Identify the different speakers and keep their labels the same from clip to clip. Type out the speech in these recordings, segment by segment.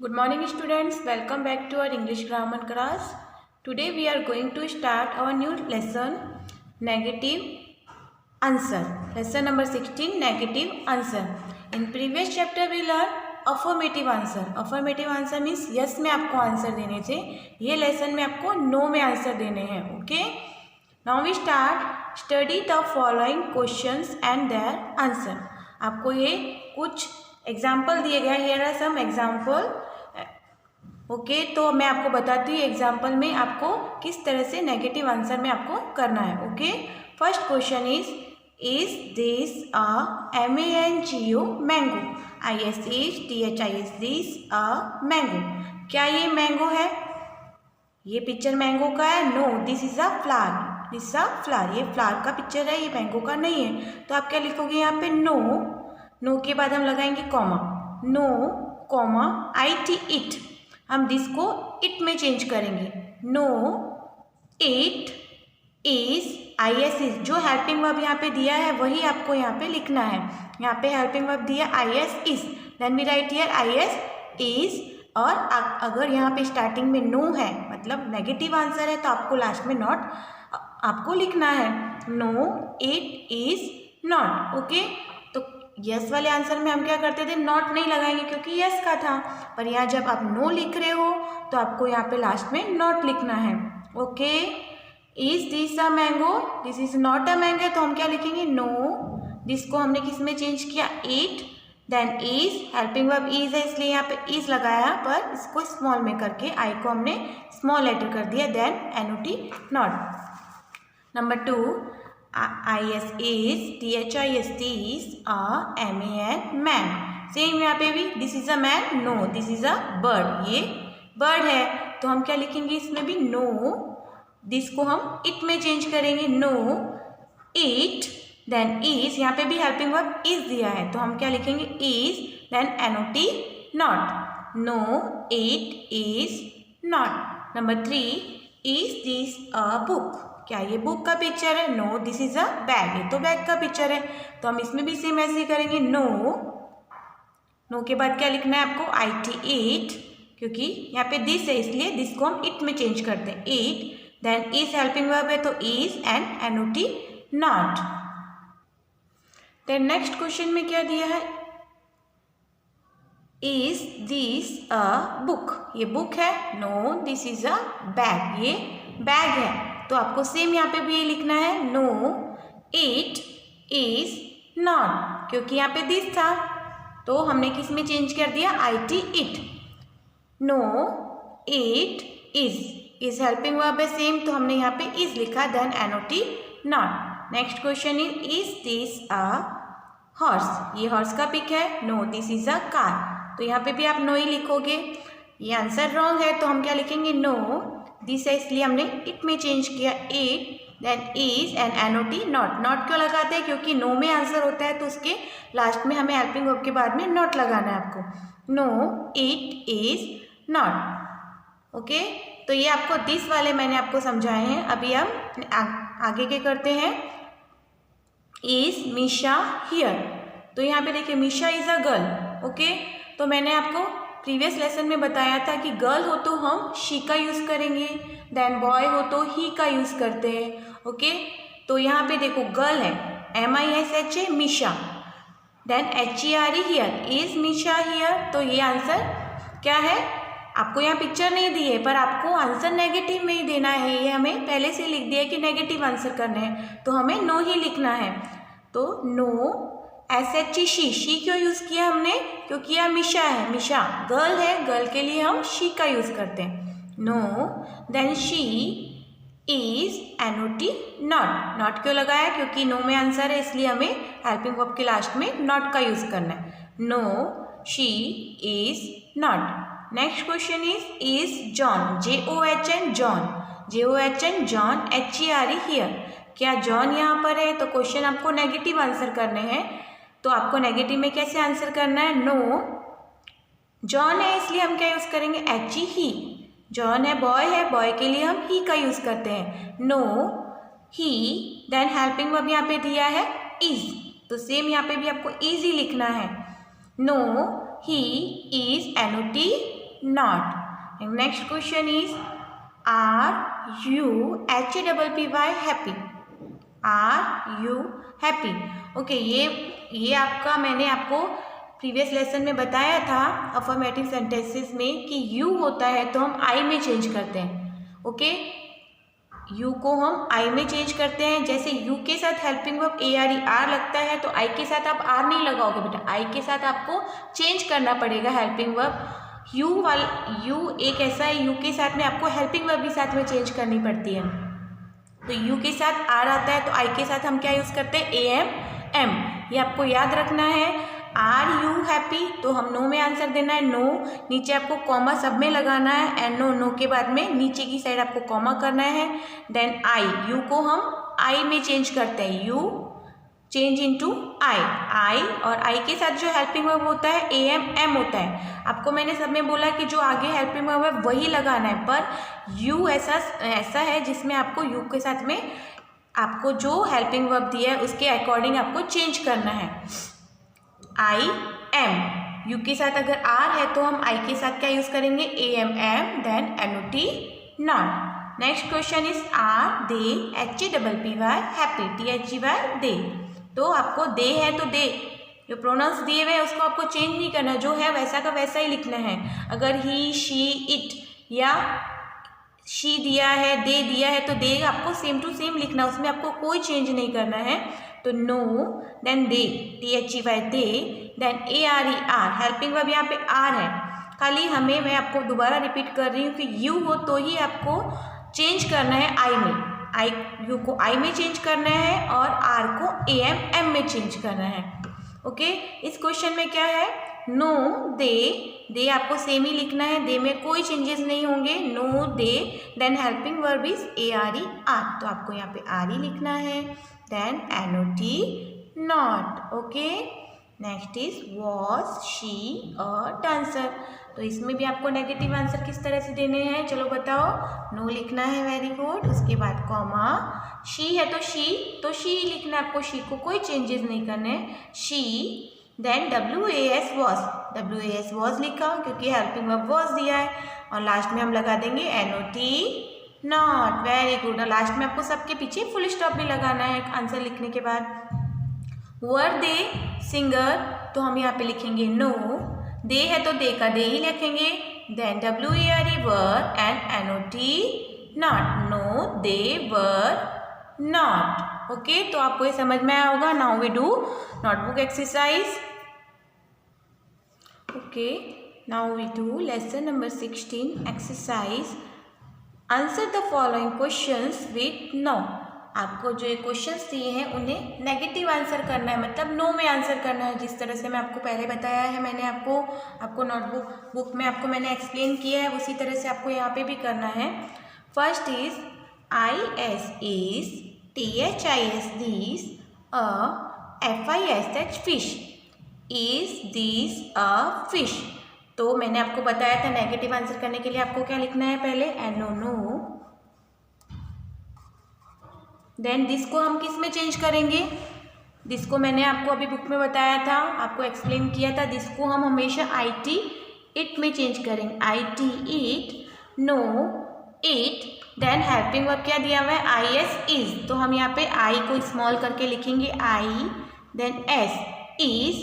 Speaker 1: Good morning students, welcome back to our English grammar class. Today we are going to start our new lesson, negative answer. Lesson number 16, negative answer. In previous chapter we learned affirmative answer. Affirmative answer means yes में आपको answer देने थे. ये lesson में आपको no में answer देने हैं. Okay, now we start. Study the following questions and their answer. आपको ये कुछ एग्जाम्पल दिए गए. Here are some example. Okay, तो मैं आपको बताती हूँ एग्जाम्पल में आपको किस तरह से नेगेटिव आंसर में आपको करना है. Okay, first question is this a MANGO mango. ISHTHIS this a mango. क्या ये मैंगो है? ये पिक्चर मैंगो का है? No, this is a flower. This is a flower. ये फ्लावर का पिक्चर है, ये मैंगो का नहीं है. तो आप क्या लिखोगे यहाँ पे? नो. नो के बाद हम लगाएंगे comma. No comma IT it. हम दिस को इट में चेंज करेंगे. No it is IS is. जो हेल्पिंग वर्ब यहाँ पे दिया है वही आपको यहाँ पे लिखना है. यहाँ पे हेल्पिंग वर्ब दिया IS is, then we write here IS is. और अगर यहाँ पे स्टार्टिंग में नो है मतलब नेगेटिव आंसर है तो आपको लास्ट में नॉट आपको लिखना है. No it is not. Okay, तो यस वाले आंसर में हम क्या करते थे? नॉट नहीं लगाएंगे क्योंकि यस का था. पर यहाँ जब आप नो लिख रहे हो तो आपको यहाँ पे लास्ट में नॉट लिखना है. Okay, is this a mango? This is not a mango. तो हम क्या लिखेंगे? नो. दिस को हमने किस में चेंज किया? It. Then is, helping verb is है इसलिए यहाँ पे इज लगाया, पर इसको स्मॉल में करके आई को हमने स्मॉल लेटर कर दिया. Then NOT not. Number 2, IS is THIS is a MAN man. Same यहाँ पे भी this is a man. No, this is a bird. ये बर्ड है तो हम क्या लिखेंगे इसमें भी? नो. दिस को हम इट में चेंज करेंगे. No it. देन इज, यहाँ पे भी हेल्पिंग वर्ब इज दिया है तो हम क्या लिखेंगे? Is. Then NOT not. No it is not. Number 3, is this a book? क्या ये बुक का पिक्चर है? No, this is a bag. ये तो बैग का पिक्चर है तो हम इसमें भी सेम ऐसे ही करेंगे. नो. नो के बाद क्या लिखना है आपको? IT इट, क्योंकि यहाँ पे दिस है इसलिए दिस को हम इट में चेंज करते हैं. It. Then is helping verb है तो is and NOT not. Then next question में क्या दिया है? Is this a book? ये बुक है? No, this is a bag. ये बैग है तो आपको सेम यहाँ पे भी ये लिखना है. नो इट इज नॉट, क्योंकि यहाँ पे दिस था तो हमने किस में चेंज कर दिया? IT it. No it is helping verb है सेम तो हमने यहाँ पे इज लिखा. Then NOT not. Next question is this a horse? ये हॉर्स का पिक है. No, this is a car. तो यहाँ पे भी आप नो ही लिखोगे. ये आंसर रॉन्ग है तो हम क्या लिखेंगे? नो. दिस है इसलिए हमने इट में चेंज किया. It. Then is and NOT not. Not क्यों लगाते हैं? क्योंकि नो में आंसर होता है तो उसके लास्ट में हमें हेल्पिंग वर्ब के बाद में नॉट लगाना है आपको. No it is not. Okay, तो ये आपको दिस वाले मैंने आपको समझाए हैं. अभी हम आगे के करते हैं. Is Misha here? तो यहाँ पे देखिए Misha is a girl. Okay, तो मैंने आपको प्रीवियस लेसन में बताया था कि गर्ल हो तो हम शी का यूज़ करेंगे, देन बॉय हो तो ही का यूज़ करते हैं. ओके, तो यहाँ पे देखो गर्ल है MISHA Misha. Then HERE here. Is Misha here? तो ये आंसर क्या है? आपको यहाँ पिक्चर नहीं दी है पर आपको आंसर नेगेटिव में ही देना है. ये हमें पहले से लिख दिया कि नेगेटिव आंसर करने हैं तो हमें नो ही लिखना है. तो नो SHE शी क्यों यूज़ किया हमने? क्योंकि यह मिशा है. मिशा गर्ल है, गर्ल के लिए हम शी का यूज़ करते हैं. No. Then she is NOT not. Not क्यों लगाया? क्योंकि नो में आंसर है इसलिए हमें हेल्पिंग वर्ब के लास्ट में नॉट का यूज़ करना है. No she is not. Next question is John? JOHN John. JOHN John. HERE here? क्या जॉन यहाँ पर है? तो क्वेश्चन आपको नेगेटिव आंसर करने हैं तो आपको नेगेटिव में कैसे आंसर करना है? नो जॉन है इसलिए हम क्या यूज़ करेंगे? HE he. जॉन है बॉय है, बॉय के लिए हम ही का यूज़ करते हैं. नो ही. देन हेल्पिंग वर्ब यहाँ पे दिया है इज तो सेम यहाँ पे भी आपको इज ही लिखना है. No he is NOT not. And next question is, are you HAPPY happy? Are you happy? Okay, ये आपका मैंने आपको प्रीवियस लेसन में बताया था अफर्मेटिव सेंटेंसेस में कि यू होता है तो हम आई में चेंज करते हैं. ओके, यू को हम आई में चेंज करते हैं. जैसे यू के साथ हेल्पिंग वर्ब ARE लगता है तो आई के साथ आप आर नहीं लगाओगे बेटा, आई के साथ आपको चेंज करना पड़ेगा हेल्पिंग वर्ब. यू एक ऐसा है, यू के साथ में आपको हेल्पिंग वर्ब भी साथ में चेंज करनी पड़ती है. तो यू के साथ आर आता है तो आई के साथ हम क्या यूज़ करते हैं, AM. ये आपको याद रखना है. आर यू हैप्पी तो हम नो में आंसर देना है, नो. नीचे आपको कॉमा सब में लगाना है, एंड नो के बाद में नीचे की साइड आपको कॉमा करना है. देन आई, यू को हम आई में चेंज करते हैं, यू चेंज इनटू आई. और आई के साथ जो हेल्पिंग वर्ब होता है AM होता है. आपको मैंने सब में बोला कि जो आगे हेल्पिंग वर्ब है वही लगाना है, पर यू ऐसा है जिसमें आपको यू के साथ में आपको जो हेल्पिंग वर्ब दिया है उसके अकॉर्डिंग आपको चेंज करना है. आई एम, यू के साथ अगर आर है तो हम आई के साथ क्या यूज़ करेंगे, AM. Then NOT not. Next question is, are they HAPPY happy, THEY they. तो आपको दे है तो दे, जो प्रोनाउंस दिए हुए हैं उसको आपको चेंज नहीं करना, जो है वैसा का वैसा ही लिखना है. अगर ही, शी, इट या शी दिया है, दे दिया है तो दे आपको सेम टू सेम लिखना, उसमें आपको कोई चेंज नहीं करना है. तो no, then they, THEY they, then ARE helping verb यहाँ पे आर है. खाली हमें, मैं आपको दोबारा रिपीट कर रही हूँ कि यू हो तो ही आपको चेंज करना है आई में. यू को आई में चेंज करना है और आर को AM में चेंज करना है. ओके, इस क्वेश्चन में क्या है, नो दे आपको सेम ही लिखना है, दे में कोई चेंजेस नहीं होंगे. No they, then helping verb is ARE तो आपको यहाँ पे आर ही लिखना है. Then NOT not. Okay, next is was she a dancer. तो इसमें भी आपको नेगेटिव आंसर किस तरह से देने हैं, चलो बताओ. नो लिखना है, वेरी गुड. उसके बाद कॉमा, शी है तो शी लिखना है आपको, शी को कोई चेंजेस नहीं करने. शी, देन WAS वॉज लिखा क्योंकि हेल्पिंग वर्ब वॉज दिया है. और लास्ट में हम लगा देंगे NOT नॉट. Very good. और लास्ट में आपको सबके पीछे फुल स्टॉप भी लगाना है आंसर लिखने के बाद. वर दे सिंगर तो हम यहाँ पे लिखेंगे नो. दे है तो दे का दे ही लिखेंगे. Then WARE were and NOT not. No they were not. Okay, तो आपको ये समझ में आया होगा. Now we do notebook exercise. Okay, now we do lesson number 16 exercise. Answer the following questions with no. आपको जो ये क्वेश्चंस दिए हैं उन्हें नेगेटिव आंसर करना है, मतलब नो में आंसर करना है. जिस तरह से मैं आपको पहले बताया है, मैंने आपको नोटबुक में आपको मैंने एक्सप्लेन किया है, उसी तरह से आपको यहाँ पे भी करना है. First is IS is, THIS this, FISH fish. Is this a fish? तो मैंने आपको बताया था नेगेटिव आंसर करने के लिए आपको क्या लिखना है, पहले NO. देन दिस को हम किस में चेंज करेंगे, दिस को मैंने आपको अभी बुक में बताया था, आपको एक्सप्लेन किया था. दिस को हम हमेशा IT इट में चेंज करेंगे. IT it, no it. Then helping verb क्या दिया हुआ है, IS इज. तो हम यहाँ पे I को स्मॉल करके लिखेंगे I, देन S इज.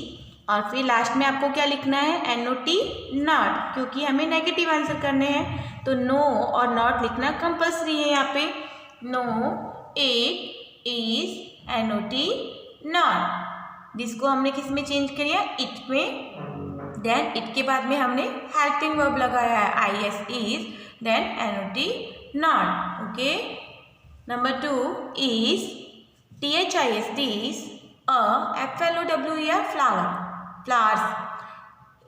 Speaker 1: और फिर लास्ट में आपको क्या लिखना है, NOT नॉट, क्योंकि हमें नेगेटिव आंसर करने हैं. तो नो और नॉट लिखना कंपल्सरी है यहाँ पे. No it is NOT not. जिसको हमने किस में चेंज किया, इट में. देन इट के बाद में हमने हेल्पिंग वर्ब लगाया है IS is, then NOT not. Okay, number 2 is THIS this, FLOWER flowers.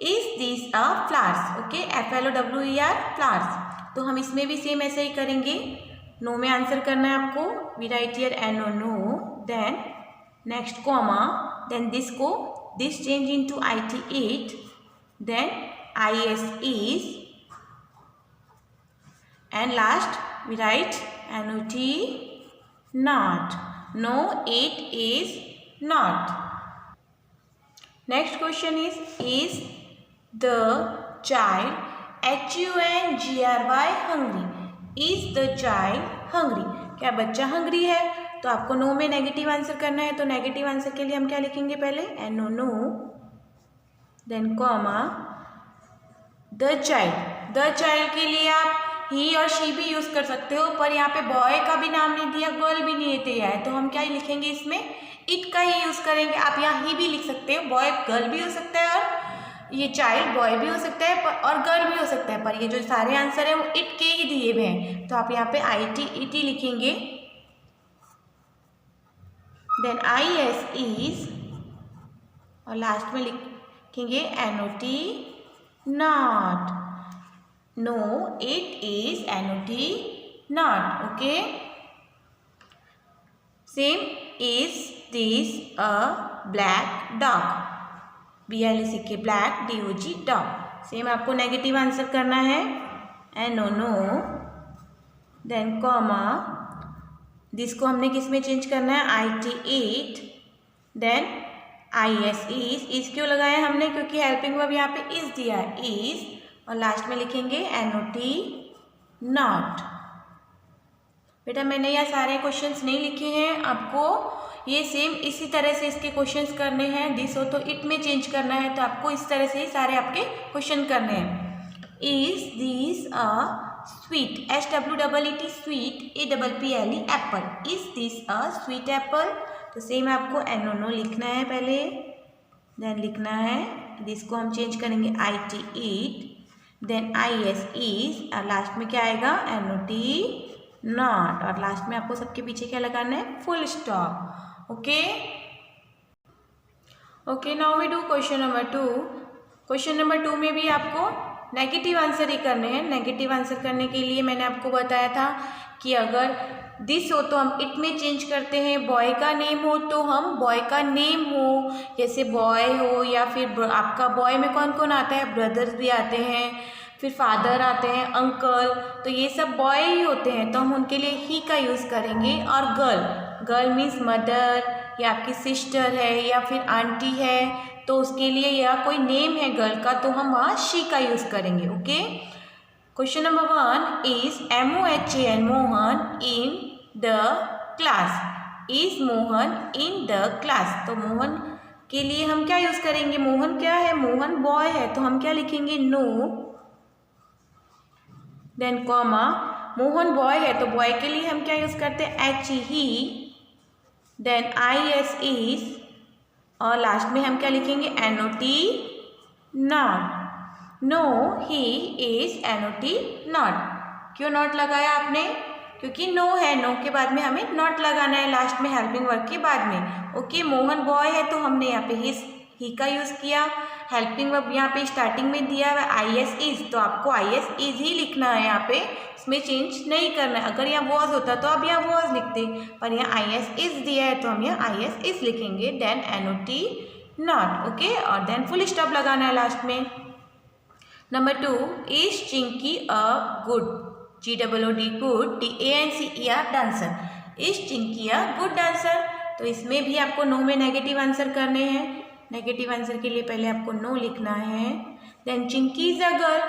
Speaker 1: Is this a flowers. Okay, FLOWER flowers. तो हम इसमें भी सेम ऐसे ही करेंगे. नो में आंसर करना है आपको. We write here NO no, then next comma, then this change into IT it, then IS is, and last we write NOT not. No it is not. Next question is the child HUNGRY hungry. Is the child hungry, क्या बच्चा hungry है? तो आपको no में negative answer करना है, तो negative answer के लिए हम क्या लिखेंगे पहले, NO no, then comma the child. The child के लिए आप ही और शी भी यूज कर सकते हो, पर यहाँ पे बॉय का भी नाम नहीं दिया, गर्ल भी नहीं दिया है, तो हम क्या लिखेंगे इसमें, इट का ही यूज करेंगे। आप यहाँ ही भी लिख सकते हो, बॉय गर्ल भी हो सकता है और ये चाइल्ड बॉय भी हो सकता है और गर्ल भी हो सकता है, पर ये जो सारे आंसर है वो इट के ही दिए हुए हैं, तो आप यहाँ पे IT इट ही लिखेंगे। देन IS इज, और लास्ट में लिखेंगे NOT not. No, it is NOT not. Okay. Same, is this a black dog? BLACK black DOG dog. Same आपको नेगेटिव आंसर करना है, NO नो, देन कॉमा, जिसको हमने किस में चेंज करना है, IT it, then IS is क्यों लगाया हमने, क्योंकि हेल्पिंग वर्ब यहाँ पे इज दिया है, इज, और लास्ट में लिखेंगे NOT नॉट। बेटा मैंने यहाँ सारे क्वेश्चंस नहीं लिखे हैं, आपको ये सेम इसी तरह से इसके क्वेश्चंस करने हैं। दिस हो तो इट में चेंज करना है, तो आपको इस तरह से ही सारे आपके क्वेश्चन करने हैं। Is this a sweet, SWEET sweet, APPLE Apple, is this a sweet Apple, तो सेम आपको NO नो लिखना है पहले, देन लिखना है, जिसको हम चेंज करेंगे IT it, then IS is, और लास्ट में क्या आएगा, NOT नॉट, और लास्ट में आपको सबके पीछे क्या लगाना है, full stop. Okay okay, now we do question number 2। Question number 2 में भी आपको नेगेटिव आंसर ही करने हैं। नेगेटिव आंसर करने के लिए मैंने आपको बताया था कि अगर दिस हो तो हम इट में चेंज करते हैं, बॉय का नेम हो तो हम बॉय का नेम हो, जैसे बॉय हो, या फिर आपका बॉय में कौन कौन आता है, ब्रदर्स भी आते हैं, फिर फादर आते हैं, अंकल, तो ये सब बॉय ही होते हैं, तो हम उनके लिए ही का यूज़ करेंगे। और गर्ल मीन्स मदर, या आपकी सिस्टर है, या फिर आंटी है, तो उसके लिए या कोई नेम है गर्ल का, तो हम वहाँ शी का यूज़ करेंगे। Okay, question number 1 is MOHAN Mohan in the class, is Mohan in the class, तो मोहन के लिए हम क्या यूज़ करेंगे, मोहन क्या है, मोहन बॉय है, तो हम क्या लिखेंगे, no, then comma, Mohan boy है तो बॉय के लिए हम क्या यूज़ करते हैं, HE he, then IS is, और लास्ट में हम क्या लिखेंगे, NOT not. No he is NOT not. क्यों नॉट लगाया आपने, क्योंकि नो है, नो के बाद में हमें नॉट लगाना है लास्ट में हेल्पिंग वर्ब के बाद में। ओके, मोहन बॉय है तो हमने यहाँ पे ही का यूज़ किया, हेल्पिंग वर्ब यहाँ पे स्टार्टिंग में दिया हुआ IS इज, तो आपको IS इज ही लिखना है यहाँ पे, इसमें चेंज नहीं करना है। अगर यहाँ वॉज होता तो आप यहाँ वॉज लिखते, पर यहाँ IS इज दिया है तो हम यहाँ IS इज लिखेंगे, देन NOT नॉट। ओके, और देन फुल स्टॉप लगाना है लास्ट में। Number 2 is Chinki a good, GOOD good, DANCER dancer, is Chinki a good dancer, तो इसमें भी आपको नो में नेगेटिव आंसर करने हैं। नेगेटिव आंसर के लिए पहले आपको नो लिखना है, then Chinki is a girl,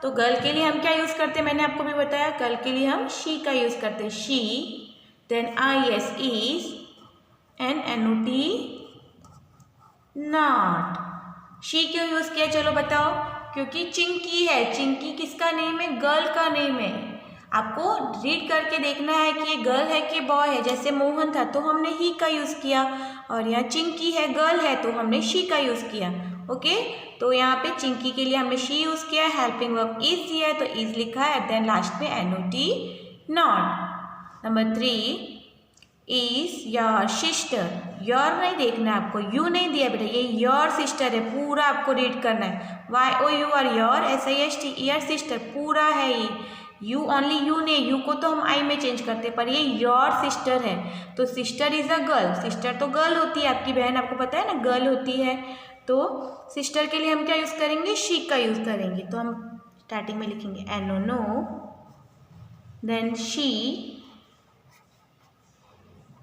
Speaker 1: तो गर्ल के लिए हम क्या यूज़ करते हैं, मैंने आपको भी बताया, गर्ल के लिए हम शी का यूज़ करते हैं, she, then IS is, and NOT not. She क्यों यूज़ किया, चलो बताओ, क्योंकि चिंकी है, चिंकी किसका नेम है, गर्ल का नेम है। आपको रीड करके देखना है कि ये गर्ल है कि बॉय है, जैसे मोहन था तो हमने ही का यूज़ किया, और यहाँ चिंकी है गर्ल है तो हमने शी का यूज़ किया। ओके, तो यहाँ पे चिंकी के लिए हमने शी यूज़ किया, हेल्पिंग वर्ब इज दिया है तो इज लिखा है, देन लास्ट में NOT not. Number 3 is your sister, your नहीं देखना है आपको, यू नहीं दिया बेटा, ये योर सिस्टर है, पूरा आपको रीड करना है, YOUR योर, SISTER सिस्टर, पूरा है ये, यू ओनली यू ने, यू को तो हम आई में चेंज करते हैं, पर ये योर सिस्टर है, तो sister is a girl, sister तो गर्ल होती है, आपकी बहन आपको पता है ना गर्ल होती है, तो सिस्टर के लिए हम क्या यूज़ करेंगे, शी का यूज़ करेंगे, तो हम स्टार्टिंग में लिखेंगे NO नो, देन शी,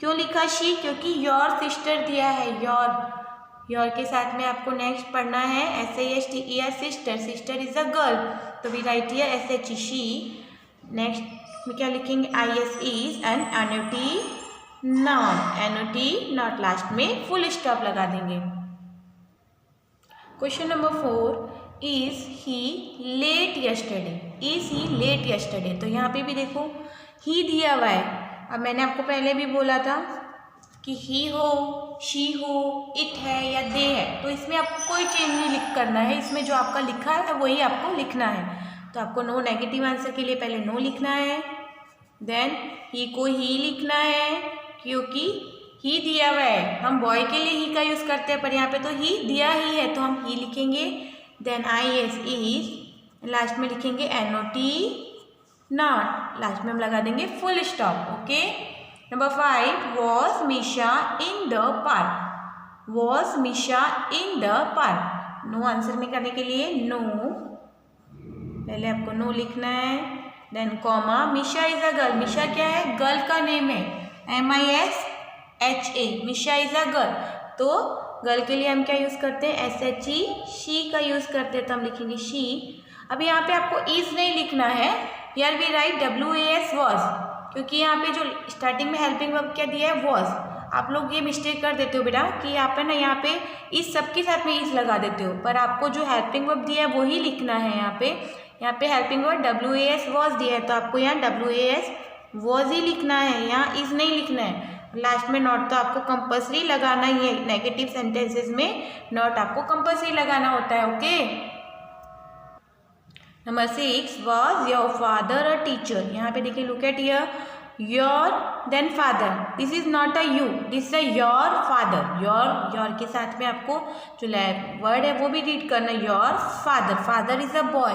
Speaker 1: क्यों लिखा शी, क्योंकि योर सिस्टर दिया है, योर के साथ में आपको नेक्स्ट पढ़ना है SISTER sister, sister is a girl, तो we write here SH she. Next में क्या लिखेंगे, IS is and NOT not, NOT not last में फुल स्टॉप लगा देंगे। Question number 4, is he late yesterday, is he late yesterday. तो यहाँ पे भी देखो ही दिया हुआ है। अब मैंने आपको पहले भी बोला था कि ही हो, शी हो, इट है या दे है, तो इसमें आपको कोई चेंज नहीं करना है। इसमें जो आपका लिखा है वही आपको लिखना है। तो आपको नो नेगेटिव आंसर के लिए पहले नो लिखना है, देन ही को ही लिखना है क्योंकि ही दिया हुआ है। हम बॉय के लिए ही का यूज़ करते हैं, पर यहाँ पे तो ही दिया ही है तो हम ही लिखेंगे। देन IS इज, लास्ट में लिखेंगे NOT नॉट, लास्ट में हम लगा देंगे full stop. Okay. Number 5, was Misha in the park, was Misha in the park. No answer में करने के लिए नो, पहले आपको नो लिखना है, then comma, Misha is a girl, Misha क्या है, गर्ल का नेम है, MISHA, Misha is a girl. तो गर्ल के लिए हम क्या यूज़ करते हैं, SHE, शी का यूज़ करते हैं, तो हम लिखेंगे शी। अब यहाँ पे आपको इज नहीं लिखना है, here we write WAS was, क्योंकि यहाँ पे जो स्टार्टिंग में हेल्पिंग वर्ब क्या दिया है, वॉज। आप लोग ये मिस्टेक कर देते हो बेटा कि यहाँ पे ना, यहाँ पे इस सबके साथ में इज लगा देते हो, पर आपको जो हेल्पिंग वर्ब दिया है वही लिखना है। यहाँ पे हेल्पिंग वर्ब WAS वॉज दिया है, तो आपको यहाँ WAS वॉज ही लिखना है, यहाँ इज नहीं लिखना है। लास्ट में नॉट तो आपको कंपल्सरी लगाना ही है, नेगेटिव सेंटेंसेस में नॉट आपको कंपल्सरी लगाना होता है। Okay. Number 6, was your father a teacher. यहाँ पे देखिए, look at here, your then father, this is not a you, this is your father. Your के साथ में आपको जो वर्ड है वो भी रीड करना है, your father. Father is a boy,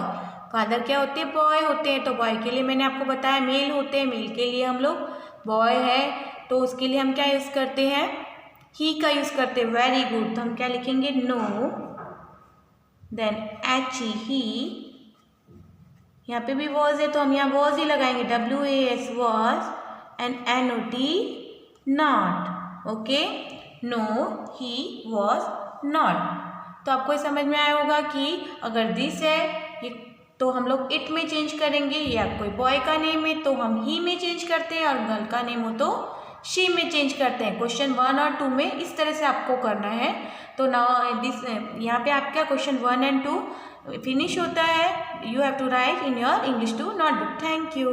Speaker 1: father क्या होते हैं, बॉय होते हैं। तो बॉय के लिए मैंने आपको बताया मेल होते हैं, मेल के लिए हम लोग बॉय है, तो उसके लिए हम क्या यूज़ करते हैं, ही का यूज़ करते हैं। वेरी गुड, तो हम क्या लिखेंगे, नो, देन HE ही। यहाँ पे भी वॉज है तो हम यहाँ वॉज ही लगाएंगे, WAS was and NOT not. Okay, no, he, was, not. तो आपको ये समझ में आया होगा कि अगर दिस है ये तो हम लोग इट में चेंज करेंगे, या कोई बॉय का नेम है तो हम ही में चेंज करते हैं, और गर्ल का नेम हो तो शी में चेंज करते हैं। क्वेश्चन 1 और 2 में इस तरह से आपको करना है। तो नाउ दिस, यहाँ पे आपका क्वेश्चन 1 एंड 2 फिनिश होता है। You have to write in your English 2 notebook. Thank you.